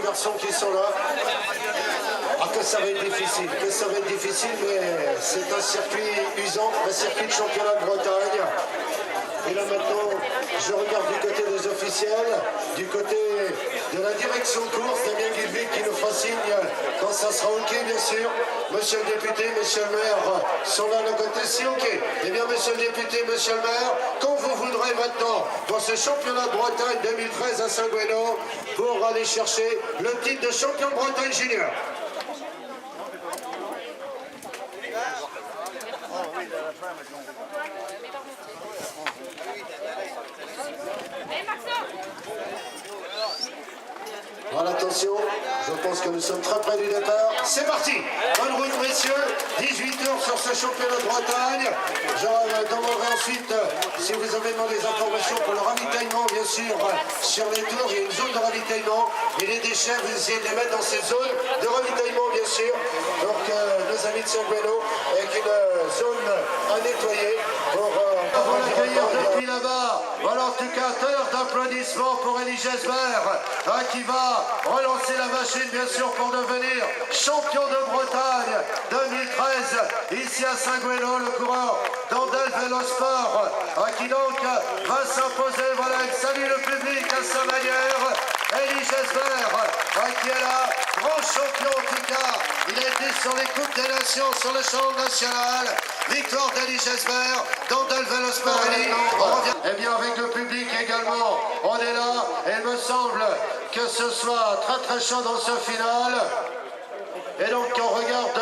garçons qui sont là. Ah, que ça va être difficile, mais c'est un circuit usant, un circuit de championnat de Bretagne. Et là maintenant, je regarde du côté des officiels, du côté de la direction de course, Damien Guilvic qui nous fera signe quand ça sera OK, bien sûr. Monsieur le député, monsieur le maire sont là de côté, si OK. Eh bien, monsieur le député, monsieur le maire, quand vous voudrez maintenant, dans ce championnat de Bretagne 2013 à Saint-Guénon, pour aller chercher le titre de champion de Bretagne junior. Voilà, attention, je pense que nous sommes très près du départ. C'est parti. Bonne route, messieurs. 18 heures sur ce championnat de Bretagne. Je demanderai ensuite si vous avez demandé des informations pour le ravitaillement, bien sûr, sur les tours. Il y a une zone de ravitaillement. Et les déchets, vous essayez de les mettre dans cette zone de ravitaillement, bien sûr. Donc, nos amis de Saint-Guénon, avec une zone à nettoyer pour l'accueillir depuis là-bas. Voilà, en tout cas, heure d'applaudissements pour Elie Gesbert, qui va relancer la machine, bien sûr, pour devenir champion de Bretagne 2013, ici à Saint-Guénon, le coureur d'Andel Vélosport, qui donc va s'imposer. Voilà, il salue le public à sa manière. Elie Gesbert, qui est là, grand champion en tout cas. Il a été sur les Coupes des Nations, sur le champ national. Victoire d'Elie Gesbert, d'Andel Vélosport. Eh bien, avec le public également, on est là. Et il me semble que ce soit très très chaud dans ce final. Et donc on regarde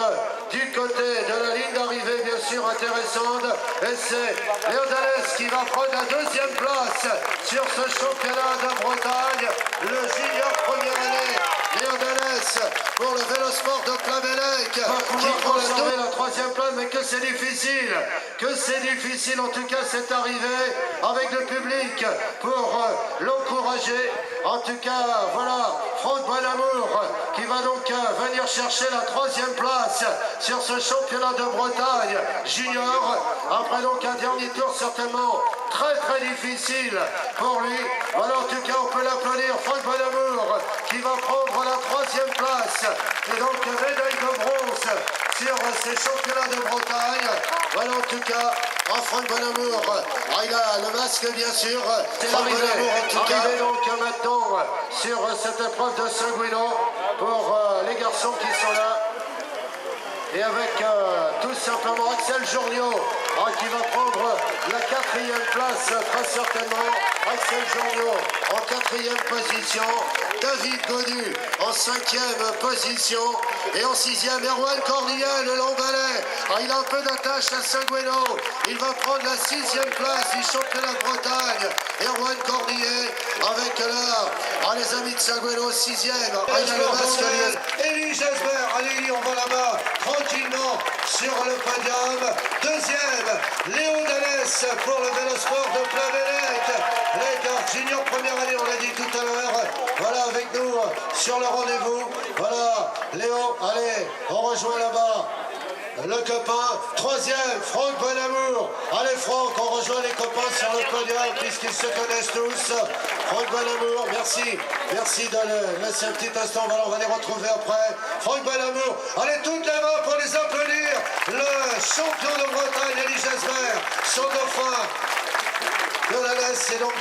du côté de la ligne d'arrivée, bien sûr intéressante. Et c'est Léodalès qui va prendre la deuxième place sur ce championnat de Bretagne. Le junior première année, Léodalès pour le Vélosport de Plabennec, qui prend la troisième place, mais que c'est difficile. En tout cas c'est arrivé avec le public pour l'encourager. En tout cas, voilà, Franck Bonamour qui va donc venir chercher la troisième place sur ce championnat de Bretagne junior. Après donc un dernier tour certainement très très difficile pour lui. Voilà, en tout cas on peut l'applaudir, Franck Bonamour qui va prendre la troisième place. Et donc médaille de bronze sur ces championnats de Bretagne. Voilà, en tout cas, Franck Bonamour, il a le masque bien sûr. Franck Bonamour en tout cas. Arrivé donc maintenant sur cette épreuve de Saint-Guénon pour les garçons qui sont là. Et avec tout simplement Axel Journiot qui va prendre la quatrième place très certainement. Axel Journiot en quatrième position. David Godu en cinquième position. Et en sixième, Erwan Cornillet, le Lambalais. Il a un peu d'attache à Saint-Guénon. Il va prendre la sixième place du championnat de Bretagne. Erwan Cornillet avec là, les amis de Saint-Guénon, sixième. Il a le masque. Elie Gesbert, allez, on va là-bas tranquillement sur le podium. Deuxième, Léodalès pour le Vélosport de Plabennec. Les gars, junior première année, on l'a dit tout à l'heure. Voilà, avec nous sur le rendez-vous. Voilà, Léo, allez, on rejoint là-bas le copain. Troisième, Franck Bonamour. Allez Franck, on rejoint les copains sur le podium puisqu'ils se connaissent tous. Franck Bonamour, merci. Merci de le laisser un petit instant. Voilà, on va les retrouver après. Franck Bonamour, allez toutes les mains pour les applaudir. Le champion de Bretagne, Elie Gesbert, son dauphin. C'est donc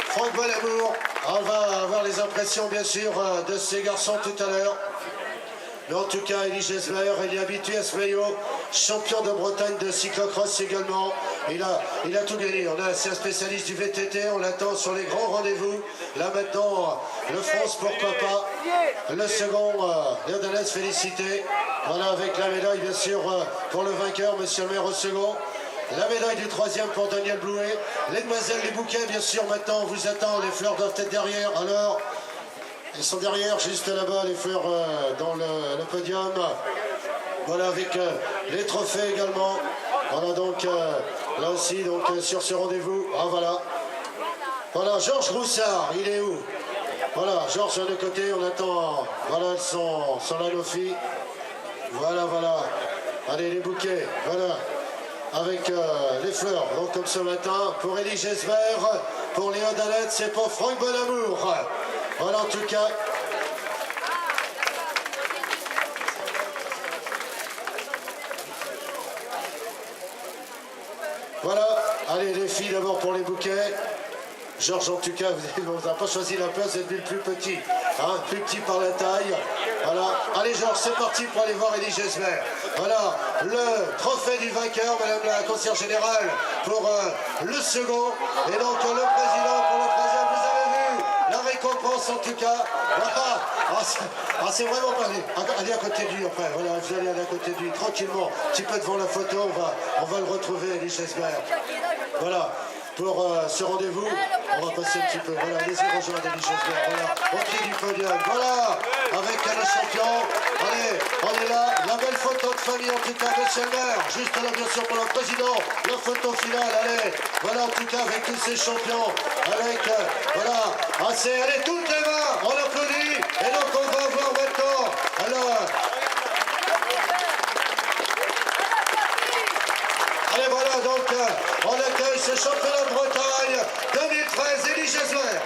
Franck Bonamour. On va avoir les impressions bien sûr de ces garçons tout à l'heure. Mais en tout cas, Elie Gesbert, il est habitué à ce maillot. Champion de Bretagne de cyclocross également. Il a tout gagné. C'est un spécialiste du VTT. On l'attend sur les grands rendez-vous. Là maintenant, le France pourquoi pas. Le second, Léodalès, félicité. Voilà, avec la médaille bien sûr pour le vainqueur, monsieur le maire au second. La médaille du troisième pour Daniel Blouet. Les demoiselles, les bouquets, bien sûr, maintenant, on vous attend. Les fleurs doivent être derrière. Alors, elles sont derrière, juste là-bas, les fleurs dans le podium. Voilà, avec les trophées également. Voilà, donc, là aussi, donc, sur ce rendez-vous. Ah, voilà. Voilà, Georges Roussard, il est où? Voilà, Georges de côté, on attend. Voilà, elles sont là, nos filles. Voilà, voilà. Allez, les bouquets, voilà. Avec les fleurs, donc comme ce matin, pour Elie Gesbert, pour Léodalès et pour Franck Bonamour. Voilà, en tout cas, Allez, les filles d'abord pour les bouquets. Georges, en tout cas, vous n'avez pas choisi la place, vous êtes le plus petit. Hein, plus petit par la taille. Voilà. Allez, Georges, c'est parti pour aller voir Elie Gesbert. Voilà, le trophée du vainqueur, madame la conseillère générale, pour le second. Et donc, le président pour le troisième. Vous avez vu la récompense, en tout cas. Voilà. C'est vraiment pas... Allez à côté de lui, après. Voilà, vous allez aller à côté de lui, tranquillement. Un petit peu devant la photo, on va le retrouver, Elie Gesbert. Voilà. Pour ce rendez-vous, on va passer un petit peu. Voilà, allez-y rejoindre Elie Gesbert. Voilà, au pied du podium. Voilà, avec le champion. Allez, on est là. La belle photo de famille, en tout cas, monsieur le maire. Juste là, bien sûr, pour le président. La photo finale, allez. Voilà, en tout cas, avec tous ces champions. Avec, voilà, allez, toutes les mains. On applaudit. Et donc, on va voir maintenant. Alors. Allez, voilà, donc, on accueille ce championnat de Bretagne 2013, Elie Gesbert.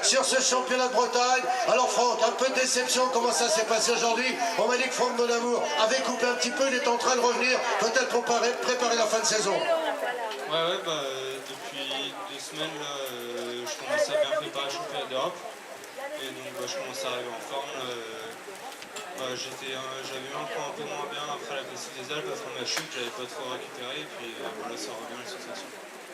Sur ce championnat de Bretagne. Alors Franck, un peu de déception, comment ça s'est passé aujourd'hui? On m'a dit que Franck Bonamour avait coupé un petit peu, il est en train de revenir, peut-être pour préparer la fin de saison. Ouais, depuis 2 semaines, là, je commence à bien préparer le championnat d'Europe. Et donc je commence à arriver en forme. J'avais un point un peu moins bien après la classique des Alpes, après ma chute, j'avais pas trop récupéré, et puis voilà, ça revient la sensation.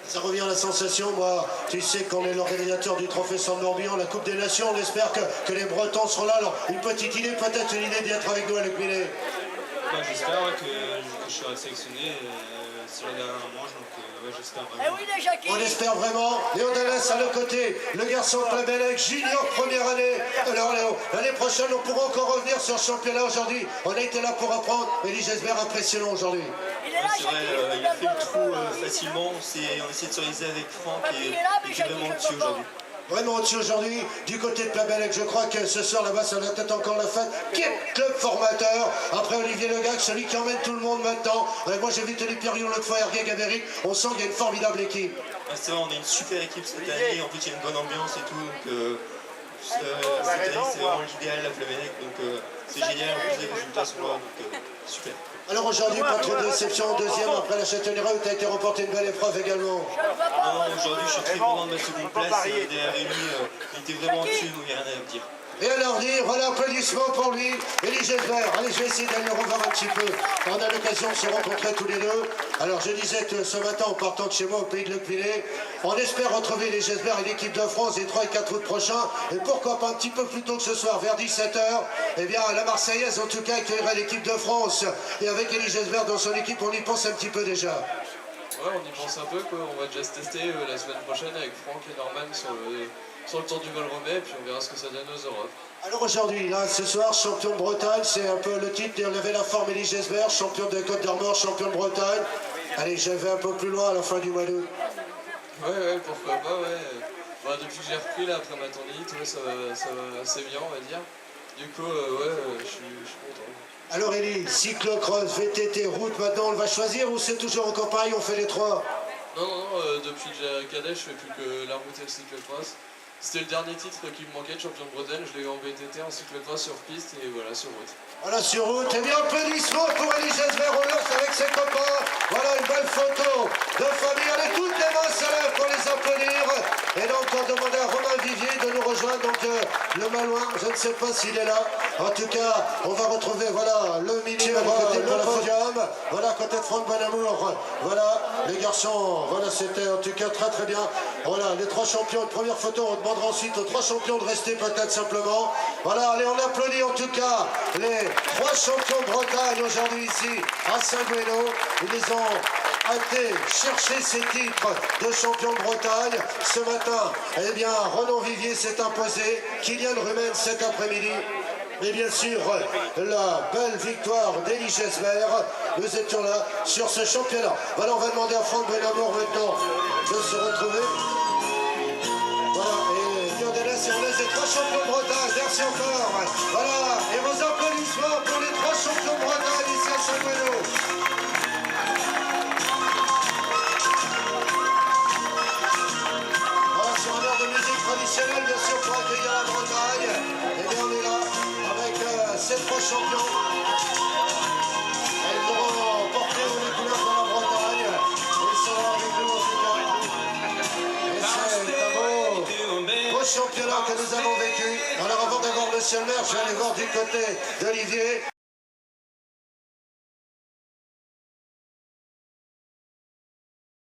Ça revient à la sensation, moi, tu sais qu'on est l'organisateur du Trophée Saint-Morbihan, la Coupe des Nations, on espère que les Bretons seront là. Alors, une petite idée, peut-être une idée d'être avec nous à Luc Millet. J'espère que je serai sélectionné sur la dernière manche, donc j'espère vraiment. On espère vraiment, et on laisse à nos côtés le garçon de Plabennec, junior première année. Alors l'année prochaine, on pourra encore revenir sur le championnat aujourd'hui. On a été là pour apprendre, Elie Gesbert impressionnant aujourd'hui. C'est vrai, il a fait le trou facilement, on essaie de s'organiser avec Franck et il était vraiment au-dessus aujourd'hui. Vraiment au-dessus aujourd'hui, du côté de Plabennec. Je crois que ce soir là-bas, ça va peut-être encore la fête. Quel club formateur. Après Olivier Legac, celui qui emmène tout le monde maintenant. Moi j'ai vu Tony Pirion l'autre fois, Hergé Gabéric. On sent qu'il y a une formidable équipe. C'est vrai, on a une super équipe cette année. En plus, il y a une bonne ambiance et tout. Donc, cette année, c'est vraiment l'idéal, la Plabennec. Donc, c'est génial. En plus, les résultats sont là. Donc, super. Alors aujourd'hui, pas trop de déception en deuxième après la Châtellerault où tu as été remporté une belle épreuve également. Non, aujourd'hui, je suis très content de ma seconde place. Derrière lui, il était vraiment dessus, donc il n'y a rien à dire. Et à leur dire, voilà, applaudissements pour lui, Elie Gesbert. Allez, je vais essayer d'aller le revoir un petit peu. On a l'occasion de se rencontrer tous les deux. Alors, je disais que ce matin, en partant de chez moi au pays de Luc Millet, on espère retrouver Elie Gesbert et l'équipe de France les 3 et 4 août prochains. Et pourquoi pas un petit peu plus tôt que ce soir, vers 17h. Eh bien, la Marseillaise, en tout cas, accueillera l'équipe de France. Et avec Elie Gesbert dans son équipe, on y pense un petit peu déjà. Ouais, on y pense un peu, quoi. On va déjà se tester la semaine prochaine avec Franck et Norman sur le tour du Vol-Romet, puis on verra ce que ça donne aux Europes. Alors aujourd'hui, là, ce soir, champion de Bretagne, c'est un peu le titre, on avait la forme Elie Gesbert, champion de Côte d'Armor, champion de Bretagne. Allez, je vais un peu plus loin à la fin du mois d'août. Ouais, pourquoi pas, ouais. Bah, depuis que j'ai repris, là, après ma tendinite, ouais, ça va assez bien, on va dire. Du coup, je suis content. Alors Elie, cyclocross, VTT, route, maintenant on le va choisir ou c'est toujours encore pareil, on fait les trois? Non, depuis que j'ai un cadet, je fais plus que la route et le cyclocross. c'était le dernier titre qui me manquait de champion de Bretagne. Je l'ai eu en VTT, en cyclocross, sur piste et voilà, sur route. Voilà, sur route, et bien applaudissements pour Elie Gesbert, on lance avec ses copains. Voilà une belle photo de famille. Allez, toutes les mains se lèvent pour les applaudir. Et donc, on demandait à Romain Vivier de nous rejoindre. Donc, le Malouin, je ne sais pas s'il est là. En tout cas, on va retrouver, voilà, le milieu, le podium. Voilà, côté de Franck Bonamour. Voilà, les garçons, voilà, c'était en tout cas très très bien. Voilà, les trois champions. Une première photo, on demandera ensuite aux trois champions de rester peut-être simplement. Voilà, allez, on applaudit en tout cas les trois champions de Bretagne aujourd'hui ici à Saint-Guéno. Ils les ont été chercher ces titres de champion de Bretagne. Ce matin, eh bien, Ronan Vivier s'est imposé. Kylian Rumen cet après-midi. Et bien sûr, la belle victoire d'Elie Gesbert. Nous étions là sur ce championnat. Voilà, on va demander à Franck Bonamour maintenant de se retrouver. Voilà, et Diodélès et on laisse les trois champions de Bretagne. Merci encore. Voilà, et vos applaudissements pour les trois champions de Bretagne ici à Saint-Guéno. Voilà, sur un heure de musique traditionnelle, bien sûr, pour accueillir la Bretagne. Et bien, on est là avec ces trois champions. Ils auront porté les couleurs de la Bretagne. Ils seront avec nous en tout cas. Et c'est un beau championnat que nous avons vécu. Alors avant d'avoir Monsieur le maire, je vais aller voir du côté d'Olivier.